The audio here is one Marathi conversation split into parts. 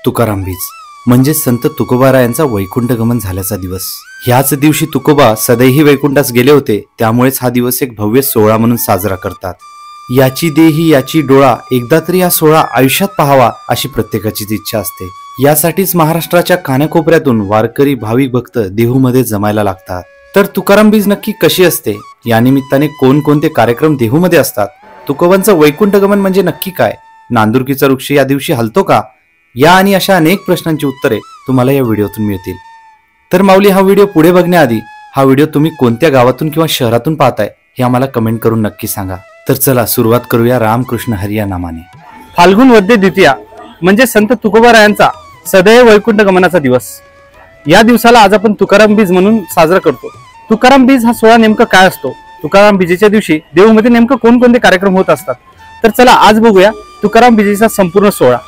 तुकाराम बीज म्हणजे संत तुकोबारायांचा वैकुंठ गमन झाल्याचा दिवस। ह्याच दिवशी तुकोबा सदैही वैकुंठास गेले होते, त्यामुळेच हा दिवस एक भव्य सोहळा म्हणून साजरा करतात। याची देही याची डोळा, एकदा तरी हा सोहळा आयुष्यात पाहावा अशी प्रत्येकाचीच इच्छा असते। यासाठीच महाराष्ट्राच्या कानाकोपऱ्यातून वारकरी भाविक भक्त देहूमध्ये जमायला लागतात। तर तुकाराम बीज नक्की कशी असते, या निमित्ताने कोणकोणते कार्यक्रम देहूमध्ये असतात, तुकोबांचं वैकुंठ गमन म्हणजे नक्की काय, नांदुरकीचा वृक्ष या दिवशी हलतो का, या आणि अशा अनेक प्रश्नांची उत्तरे तुम्हाला या व्हिडिओतून मिळतील। तर माऊली, हा व्हिडिओ पुढे बघण्याआधी हा व्हिडिओ तुम्ही कोणत्या गावातून किंवा शहरातून पाहताय हे आम्हाला कमेंट करून नक्की सांगा। तर चला सुरुवात करूया रामकृष्ण हरी या नामाने। फाल्गुन वद्य द्वितीया म्हणजे संत तुकोबारायांचा सदैव वैकुंठ गमनाचा दिवस। या दिवसाला आज आपण तुकाराम बीज म्हणून साजरा करतो। तुकाराम बीज हा सोहळा नेमका काय असतो, तुकाराम बीजेच्या दिवशी देहूमध्ये नेमकं कोणकोणते कार्यक्रम होत असतात, तर चला आज बघूया तुकाराम बीजेचा संपूर्ण सोहळा।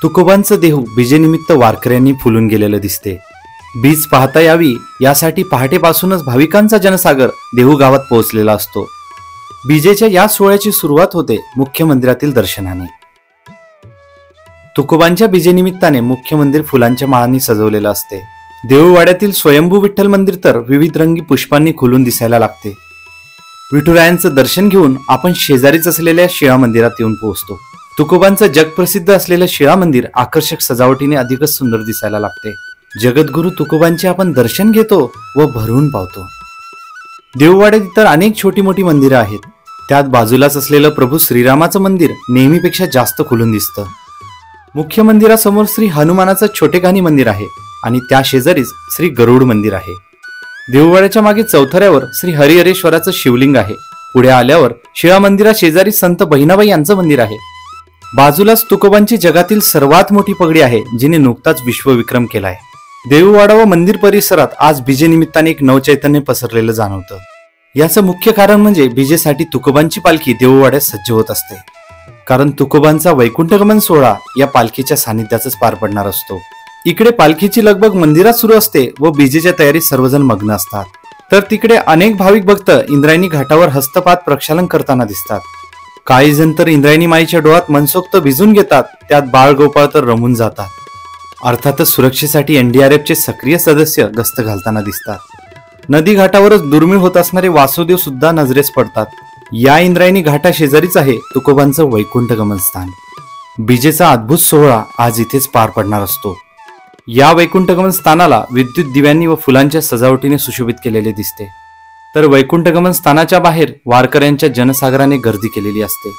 तुकोबांचं देहू बीजेनिमित्त वारकऱ्यांनी फुलून गेलेलं दिसते। बीज पाहता यावी यासाठी पहाटेपासूनच भाविकांचा जनसागर देहू गावात पोहोचलेला असतो। बीजेच्या या सोहळ्याची सुरुवात होते मुख्य मंदिरातील दर्शनाने। तुकोबांच्या बीजेनिमित्ताने मुख्य मंदिर फुलांच्या माळांनी सजवलेलं असते। देऊळवाड्यातील स्वयंभू विठ्ठल मंदिर तर विविध रंगी पुष्पांनी खुलून दिसायला लागते। विठुरायांचं दर्शन घेऊन आपण शेजारीच असलेल्या शिळा मंदिरात येऊन पोहोचतो। तुकोबांचं जगप्रसिद्ध असलेलं शिळा मंदिर आकर्षक सजावटीने अधिकच सुंदर दिसायला लागते। जगद्गुरु तुकोबांचे आपण दर्शन घेतो व भरून पावतो। देऊळवाड्यात इतर अनेक छोटी मोठी मंदिरं आहेत, त्यात बाजूलाच असलेलं प्रभू श्रीरामाचं मंदिर नेहमीपेक्षा जास्त खुलून दिसतं। मुख्य मंदिरासमोर श्री हनुमानाचं छोटेखानी मंदिर आहे आणि त्या शेजारीच श्री गरुड मंदिर आहे। देऊळवाड्याच्या मागे चौथऱ्यावर श्री हरिहरेश्वराचं शिवलिंग आहे। पुढे आल्यावर शिळा मंदिरा शेजारी संत बहिणाबाई यांचं मंदिर आहे। बाजूलाच तुकोबांची जगातील सर्वात मोठी पगडी आहे, जिने नुकताच विश्वविक्रम केलाय। देऊळवाडा व मंदिर परिसरात आज बीजेनिमित्ताने एक नवचैतन्य पसरलेलं जाणवतं। याचं मुख्य कारण म्हणजे बीजेसाठी तुकोबांची पालखी देऊळवाड्यात सज्ज होत असते, कारण तुकोबांचा वैकुंठगमन सोहळा या पालखीच्या सानिध्यातच पार पडणार असतो। इकडे पालखीची लगबग मंदिरात सुरू असते व बीजेच्या तयारीत सर्वजण मग्न असतात, तर तिकडे अनेक भाविक भक्त इंद्रायणी घाटावर हस्तपाद प्रक्षालन करताना दिसतात। काही जण तर इंद्रायणी माईच्या डोळ्यात मनसोक्त भिजून घेतात, त्यात बाळगोपाळ तर रमून जातात। अर्थातच सुरक्षेसाठी एनडीआरएफचे सक्रिय सदस्य गस्त घालताना दिसतात। नदी घाटावरच दुर्मिळ होत असणारे वासुदेव सुद्धा नजरेस पडतात। या इंद्रायणी घाटा शेजारीच आहे तुकोबांचं वैकुंठ गमन स्थान। बीजेचा अद्भुत सोहळा आज इथेच पार पडणार असतो। या वैकुंठ गमन स्थानाला विद्युत दिव्यांनी व फुलांच्या सजावटीने सुशोभित केलेले दिसते। तर वैकुंठ गमन स्थानाच्या बाहेर वारकऱ्यांच्या जनसागराने गर्दी केलेली असते।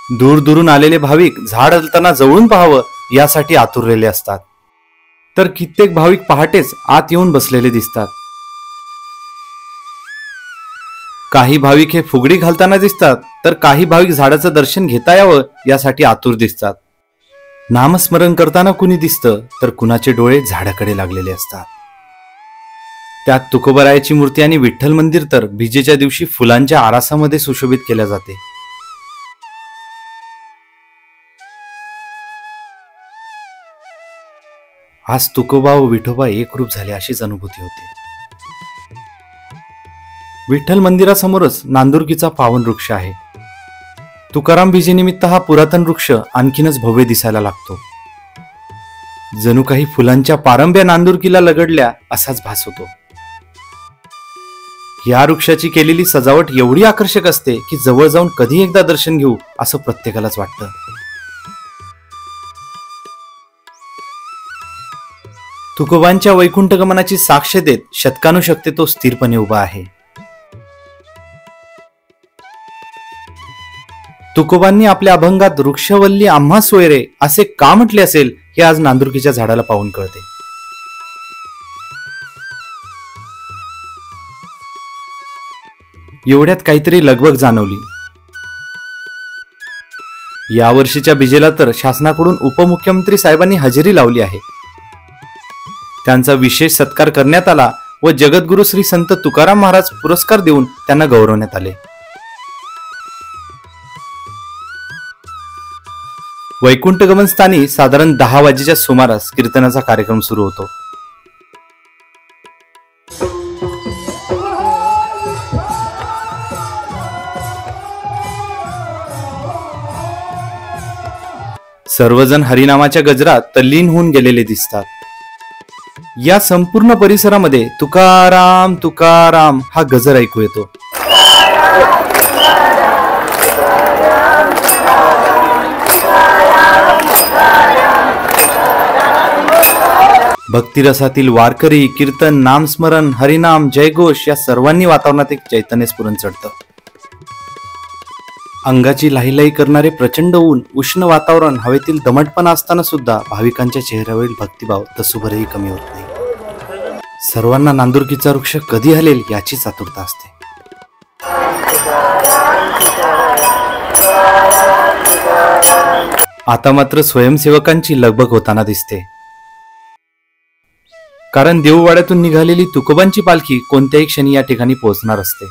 दूर दूरून आलेले भाविक झाड हलताना जवळून पाहावं यासाठी आतुरलेले असतात। तर कित्येक भाविक पहाटेच आत येऊन बसलेले दिसतात। काही भाविक हे फुगडी घालताना दिसतात, तर काही भाविक झाडाचं दर्शन घेता यावं यासाठी आतुर दिसतात। नामस्मरण करताना कुणी दिसतं, तर कुणाचे डोळे झाडाकडे लागलेले असतात। त्यात तुकोबारायाची मूर्ती आणि विठ्ठल मंदिर तर बीजेच्या दिवशी फुलांच्या आरासामध्ये सुशोभित केल्या जाते। आज तुकोबा व विठोबा एक रूप झाले अशीच अनुभूती होते। विठ्ठल मंदिरासमोरच नांदुरकीचा पावन वृक्ष आहे। तुकाराम बीजेनिमित्त हा पुरातन वृक्ष आणखीनच भव्य दिसायला लागतो। जणू काही फुलांच्या पारंब्या नांदुरकीला लगडल्या असाच भास होतो। या वृक्षाची केलेली सजावट एवढी आकर्षक असते की जवळ जाऊन कधी एकदा दर्शन घेऊ असं प्रत्येकालाच वाटतं। तुकोबांच्या वैकुंठ गमनाची साक्ष देत शतकानुशतके तो स्थिरपणे उभा आहे। तुकोबांनी आपल्या अभंगात वृक्षवल्ली आम्हा सोयरे असे का म्हटले असेल हे आज नांदुरकीच्या झाडाला पाहून कळते। एवढ्यात काहीतरी लगबग जाणवली। या वर्षीच्या बीजेला तर शासनाकडून उपमुख्यमंत्री साहेबांनी हजेरी लावली आहे। त्यांचा विशेष सत्कार करण्यात आला व जगद्गुरु श्री संत तुकाराम महाराज पुरस्कार देऊन त्यांना गौरवण्यात आले। वैकुंठ गमन स्थानी साधारण 10 वाजेच्या सुमारास कीर्तनाचा कार्यक्रम सुरू होतो। सर्वजण हरिनामाच्या गजरात तल्लीन होऊन गेलेले दिसतात. या संपूर्ण परिसरामध्ये तुकाराम तुकाराम हा गजर ऐकू येतो. भक्तिरसातील वारकरी, कीर्तन, नामस्मरण, हरिनाम, जयघोष या सर्वांनी वातावरणात एक चैतन्य स्फुरण चढतं. अंगाची लाहीलाही करणारे प्रचंड ऊन, उष्ण वातावरण, हवेतील दमटपणा असताना सुद्धा भाविकांच्या चेहऱ्यावरील भक्तिभाव तसूभरही कमी होत नाही. सर्वांना नांदुरकीचा वृक्ष कधी हलेल याचीच आतुरता असते. आता मात्र स्वयंसेवकांची लगबग होताना दिसते. कारण देऊळवाड्यातून निघालेली तुकोबांची पालखी कोणत्याही क्षणी या ठिकाणी पोहोचणार असते.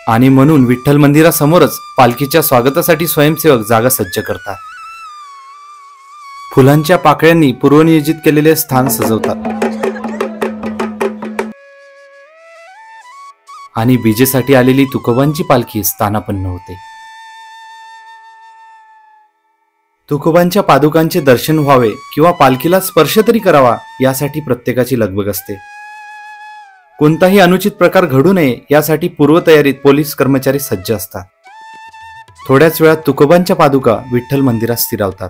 आणि म्हणून विठ्ठल मंदिरासमोरच पालखीच्या स्वागतासाठी स्वयंसेवक जागा सज्ज करतात. फुलांच्या पाकळ्यांनी पूर्वनियोजित केलेले स्थान सजवतात आणि बीजेसाठी आलेली तुकोबांची पालखी स्थानापन्न होते. तुकोबांच्या पादुकांचे दर्शन व्हावे किंवा पालखीला स्पर्श तरी करावा यासाठी प्रत्येकाची लगबग असते. कोणताही अनुचित प्रकार घडू नये यासाठी पूर्वतयारीत पोलीस कर्मचारी सज्ज असतात. थोड्याच वेळात तुकोबांच्या पादुका विठ्ठल मंदिरात स्थिरावतात.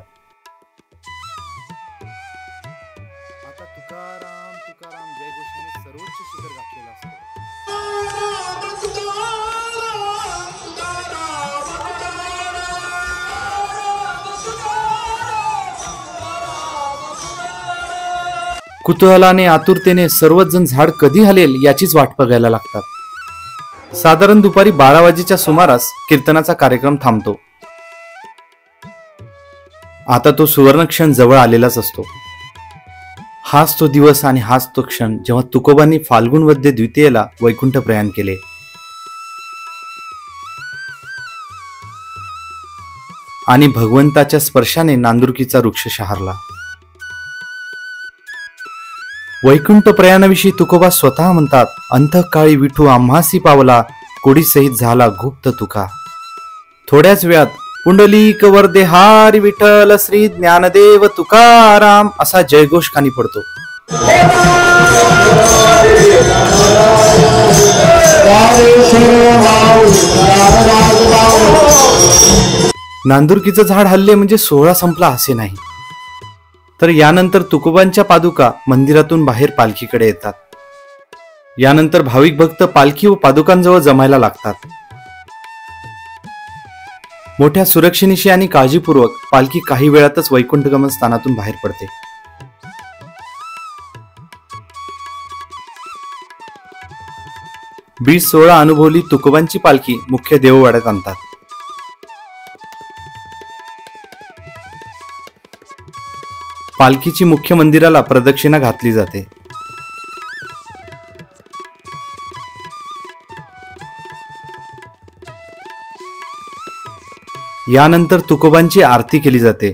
आता तुकाराम तुकाराम जयघोषाने सर्वोच्च शिखर गाठलेलं असतं. कुतूहलाने आतुरतेने सर्वच जण झाड कधी हलेल याचीच वाट बघायला लागतात. साधारण दुपारी 12 वाजेच्या सुमारास कीर्तनाचा कार्यक्रम थांबतो. आता तो सुवर्ण क्षण जवळ आलेलाच असतो. हाच तो दिवस आणि हाच तो क्षण जेव्हा तुकोबांनी फाल्गुन वद्य द्वितीयेला वैकुंठ प्रयाण केले. आणि भगवंताच्या स्पर्शाने नांदुरकीचा वृक्ष शहारला. वैकुंठ प्रयाणाविषयी तुकोबा स्वतः म्हणतात, अंतःकाळी विठू आम्हासी पावला, कोडी सहित झाला गुप्त तुका. थोड्याच वेळात पुंडलिक वरदे हारी विठ्ठल श्री ज्ञानदेव तुकाराम असा जयघोष कानी पडतो. नांदुरकीचं झाड हल्ले म्हणजे सोहळा संपला असे नाही, तर यानंतर तुकोबांच्या पादुका मंदिरातून बाहेर पालखीकडे येतात. यानंतर भाविक भक्त पालखी व पादुकांजवळ जमायला लागतात. मोठ्या सुरक्षेनिशी आणि काळजीपूर्वक पालखी काही वेळातच वैकुंठगमन स्थानातून बाहेर पडते. बीज सोहळा अनुभवली तुकोबांची पालखी मुख्य देववाड्यात आणतात. पालखीची मुख्य मंदिराला प्रदक्षिणा घातली जाते. यानंतर तुकोबांची आरती केली जाते.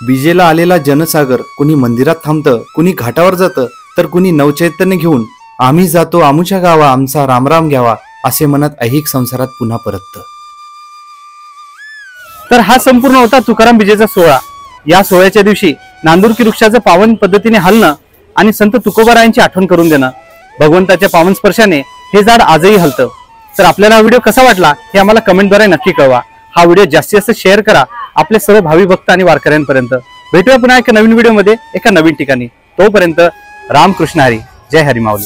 बीजेला आलेला जनसागर कुणी मंदिरात थांबतं, कुणी घाटावर जातं, तर कुणी नवचैतन्य घेऊन आम्ही जातो आमुच्या गावा, आमचा रामराम घ्यावा असे म्हणत ऐहिक संसारात पुन्हा परततं. तर हा संपूर्ण होता तुकाराम बीजेचा सोहळा. या सोहळ्याच्या दिवशी नांदुरकी वृक्षाचं पावन पद्धतीने हलणं आणि संत तुकोबारायांची आठवण करून देणं. भगवंताच्या पावन स्पर्शाने हे झाड आजही हलतं. तर आपल्याला हा व्हिडिओ कसा वाटला हे आम्हाला कमेंटद्वारे नक्की कळवा. हा व्हिडिओ जास्तीत जास्त शेअर करा आपले सर्व भावी भक्त आणि वारकऱ्यांपर्यंत. भेटूया पुन्हा एका नवीन व्हिडिओमध्ये एका नवीन ठिकाणी. तोपर्यंत रामकृष्ण हरी. जय हरी माऊली.